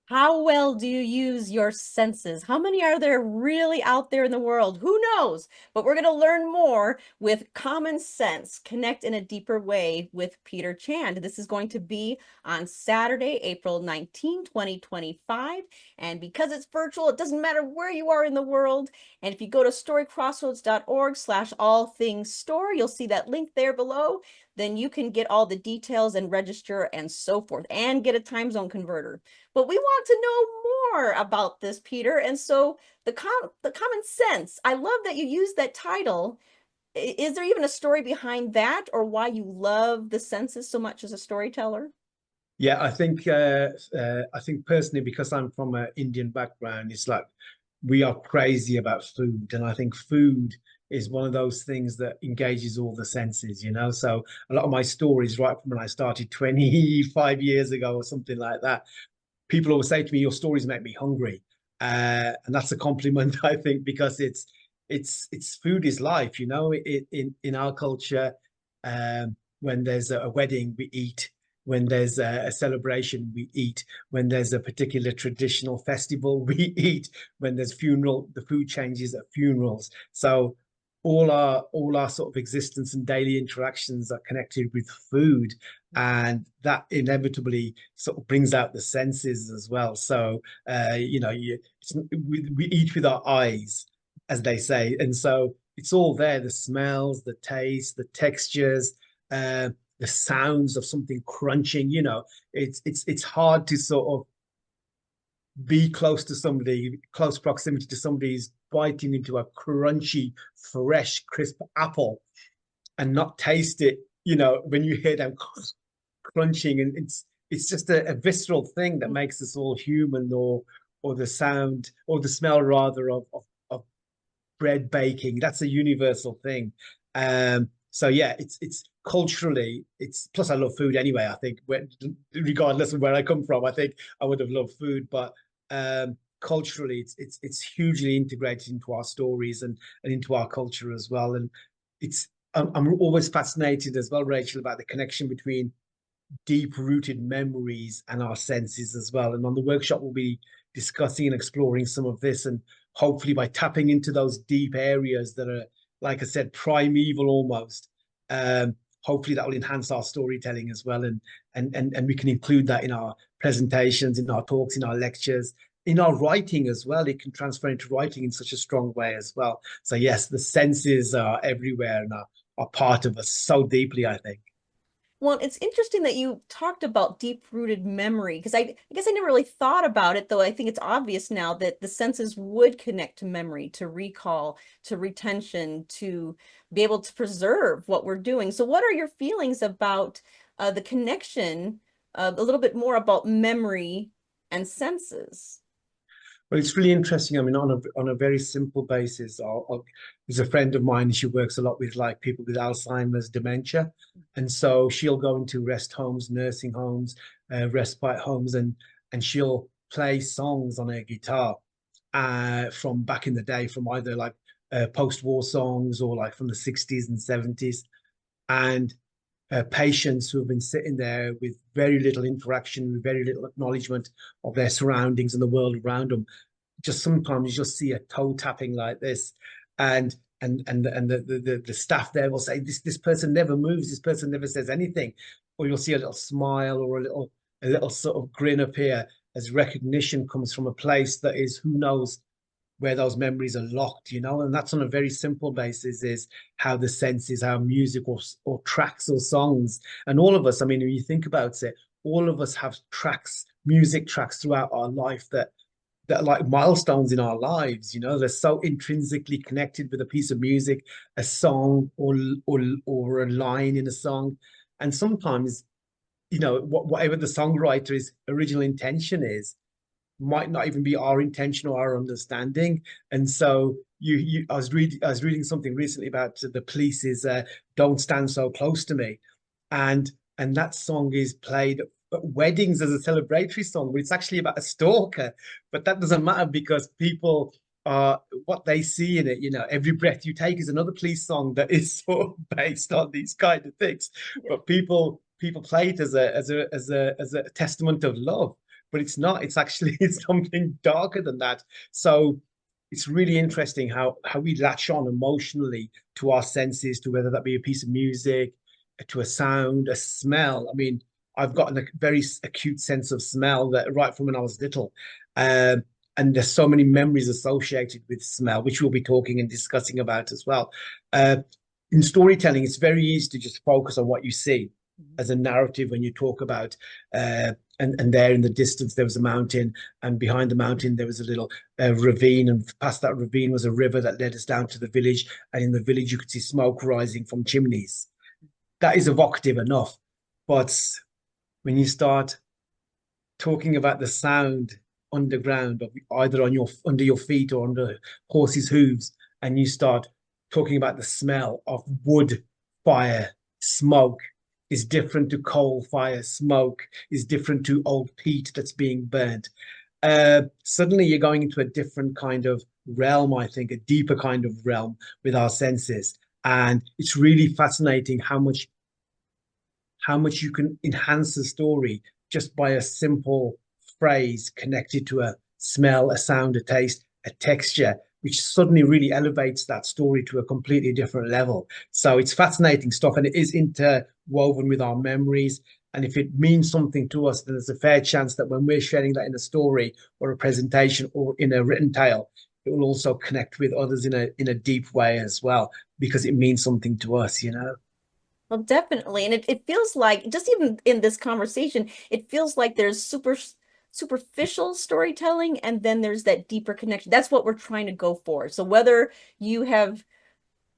How well do you use your senses? How many are there really out there in the world? Who knows? But we're going to learn more with common sense, connect in a deeper way with Peter Chand. This is going to be on Saturday, April 19, 2025. And because it's virtual, it doesn't matter where you are in the world. And if you go to storycrossroads.org/all things story, you'll see that link there below. Then you can get all the details and register and so forth and get a time zone converter. But we want to know more about this, Peter. And so the common sense, I love that you use that title. Is there even a story behind that or why you love the senses so much as a storyteller? Yeah, I think personally, because I'm from an Indian background, it's like we are crazy about food, and I think food is one of those things that engages all the senses, you know. So a lot of my stories, right from when I started 25 years ago or something like that, people always say to me, "Your stories make me hungry," and that's a compliment, I think, because it's food is life, you know. In our culture, when there's a wedding, we eat. When there's a celebration, we eat. When there's a particular traditional festival, we eat. When there's funeral, the food changes at funerals. So all our sort of existence and daily interactions are connected with food, and that inevitably sort of brings out the senses as well. So we eat with our eyes, as they say, and so it's all there: the smells, the taste, the textures, the sounds of something crunching. It's hard to sort of be close to somebody, close proximity to somebody who's biting into a crunchy, fresh, crisp apple and not taste it. When you hear them crunching, and it's just a visceral thing that makes us all human, or the sound or the smell rather of bread baking. That's a universal thing. So yeah, it's culturally, it's plus I love food anyway. I think regardless of where I come from, I think I would have loved food, but culturally, it's hugely integrated into our stories and into our culture as well. And I'm always fascinated as well, Rachel, about the connection between deep-rooted memories and our senses as well. And on the workshop, we'll be discussing and exploring some of this, and hopefully by tapping into those deep areas that are, like I said, primeval almost. Hopefully that will enhance our storytelling as well, and we can include that in our presentations, in our talks, in our lectures, in our writing as well. It can transfer into writing in such a strong way as well. So yes, the senses are everywhere and are part of us so deeply, I think. Well, it's interesting that you talked about deep-rooted memory because I guess I never really thought about it, though I think it's obvious now that the senses would connect to memory, to recall, to retention, to be able to preserve what we're doing. So what are your feelings about the connection, a little bit more about memory and senses? Well, it's really interesting. I mean, on a very simple basis, there's a friend of mine. She works a lot with like people with Alzheimer's, dementia, and so she'll go into rest homes, nursing homes, respite homes, and she'll play songs on her guitar from back in the day, from either like post-war songs or like from the 60s and 70s, and patients who have been sitting there with very little interaction, with very little acknowledgement of their surroundings and the world around them. Just sometimes you just see a toe tapping like this, and the staff there will say, this person never moves, this person never says anything, or you'll see a little smile or a little sort of grin appear as recognition comes from a place that is, who knows where those memories are locked, and that's on a very simple basis, is how the senses, how music or tracks or songs, and all of us, I mean, when you think about it, all of us have tracks, music tracks throughout our life that are like milestones in our lives. They're so intrinsically connected with a piece of music, a song, or a line in a song. And sometimes, whatever the songwriter's original intention is, might not even be our intention or our understanding. And so I was reading something recently about the Police's "Don't Stand So Close to Me," and that song is played at weddings as a celebratory song, but it's actually about a stalker. But that doesn't matter because people are what they see in it. Every breath you take is another Police song that is sort of based on these kind of things. But people play it as a testament of love. but it's not. It's actually it's something darker than that. So it's really interesting how we latch on emotionally to our senses, to whether that be a piece of music, to a sound, a smell. I mean, I've gotten a very acute sense of smell that right from when I was little. Um, and there's so many memories associated with smell, which we'll be talking and discussing about as well. Uh, in storytelling, it's very easy to just focus on what you see as a narrative when you talk about and there in the distance there was a mountain, and behind the mountain there was a little ravine, and past that ravine was a river that led us down to the village, and in the village you could see smoke rising from chimneys. That is evocative enough, but when you start talking about the sound underground, of either on your under your feet or under horses' hooves, and you start talking about the smell of wood, fire, smoke is different to coal fire, smoke is different to old peat that's being burnt. Suddenly you're going into a different kind of realm, I think, a deeper kind of realm with our senses. And it's really fascinating how much you can enhance the story just by a simple phrase connected to a smell, a sound, a taste, a texture, which suddenly really elevates that story to a completely different level. So it's fascinating stuff, and it is interwoven with our memories. And if it means something to us, then there's a fair chance that when we're sharing that in a story or a presentation or in a written tale, it will also connect with others in a deep way as well, because it means something to us, you know? Well, definitely. And it feels like, just even in this conversation, it feels like there's superficial storytelling and then there's that deeper connection. That's what we're trying to go for. So whether you have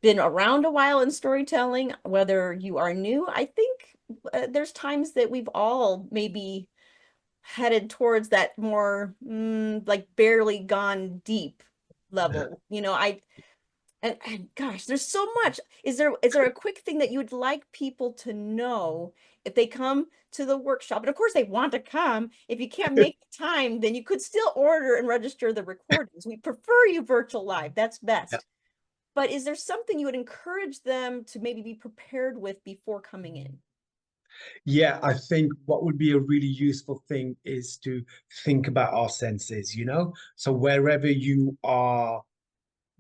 been around a while in storytelling, whether you are new, I think there's times that we've all maybe headed towards that more like barely gone deep Yeah. level. And gosh, there's so much. Is there a quick thing that you would like people to know if they come to the workshop? And of course they want to come. If you can't make the time, then you could still order and register the recordings. We prefer you virtual live. That's best. But is there something you would encourage them to maybe be prepared with before coming in? Yeah, I think what would be a really useful thing is to think about our senses, you know? So wherever you are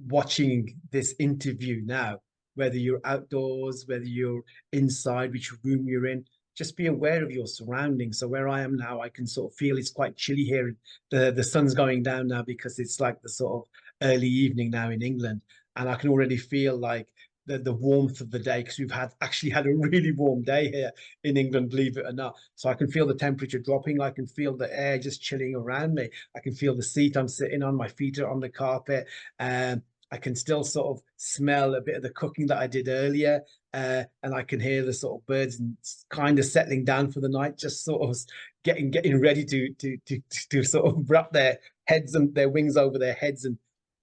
watching this interview now, whether you're outdoors, whether you're inside, which room you're in, just be aware of your surroundings. So where I am now, I can sort of feel it's quite chilly here. The sun's going down now because it's like the sort of early evening now in England, and I can already feel like the warmth of the day, because we've actually had a really warm day here in England, believe it or not. So I can feel the temperature dropping. I can feel the air just chilling around me. I can feel the seat I'm sitting on. My feet are on the carpet. I can still sort of smell a bit of the cooking that I did earlier, and I can hear the sort of birds kind of settling down for the night, just sort of getting ready to sort of wrap their heads and their wings over their heads. And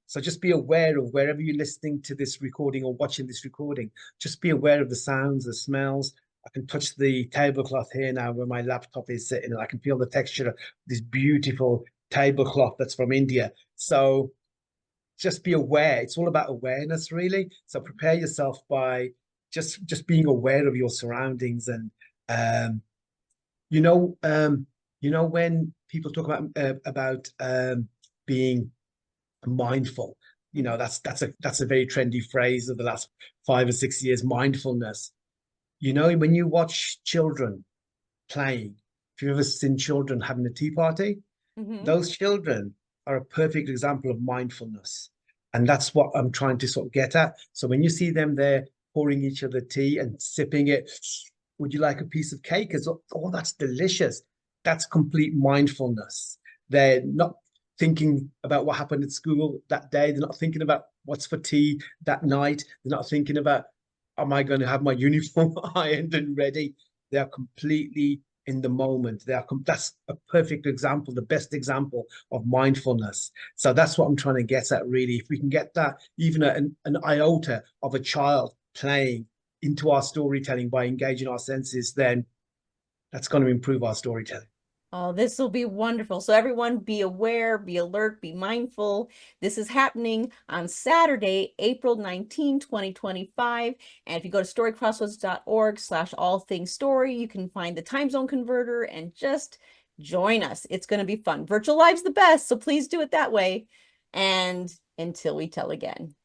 so just be aware of wherever you're listening to this recording or watching this recording, just be aware of the sounds, the smells. I can touch the tablecloth here now where my laptop is sitting, and I can feel the texture of this beautiful tablecloth that's from India. So just be aware. It's all about awareness, really. So prepare yourself by just being aware of your surroundings. And um, you know, when people talk about being mindful, that's a very trendy phrase of the last 5 or 6 years. Mindfulness. You know, when you watch children playing, if you've ever seen children having a tea party, Hmm. those children are a perfect example of mindfulness. And that's what I'm trying to sort of get at. So when you see them there pouring each other tea and sipping it, would you like a piece of cake? As oh, that's delicious. That's complete mindfulness. They're not thinking about what happened at school that day. They're not thinking about what's for tea that night. They're not thinking about, am I going to have my uniform ironed and ready? They are completely in the moment. That's a perfect example, the best example of mindfulness. So that's what I'm trying to get at, really. If we can get that, even an iota of a child playing into our storytelling by engaging our senses, then that's going to improve our storytelling. Oh, this will be wonderful. So everyone be aware, be alert, be mindful. This is happening on Saturday, April 19, 2025. And if you go to storycrossroads.org/all things story, you can find the time zone converter and just join us. It's going to be fun. Virtual Live's the best, so please do it that way. And until we tell again.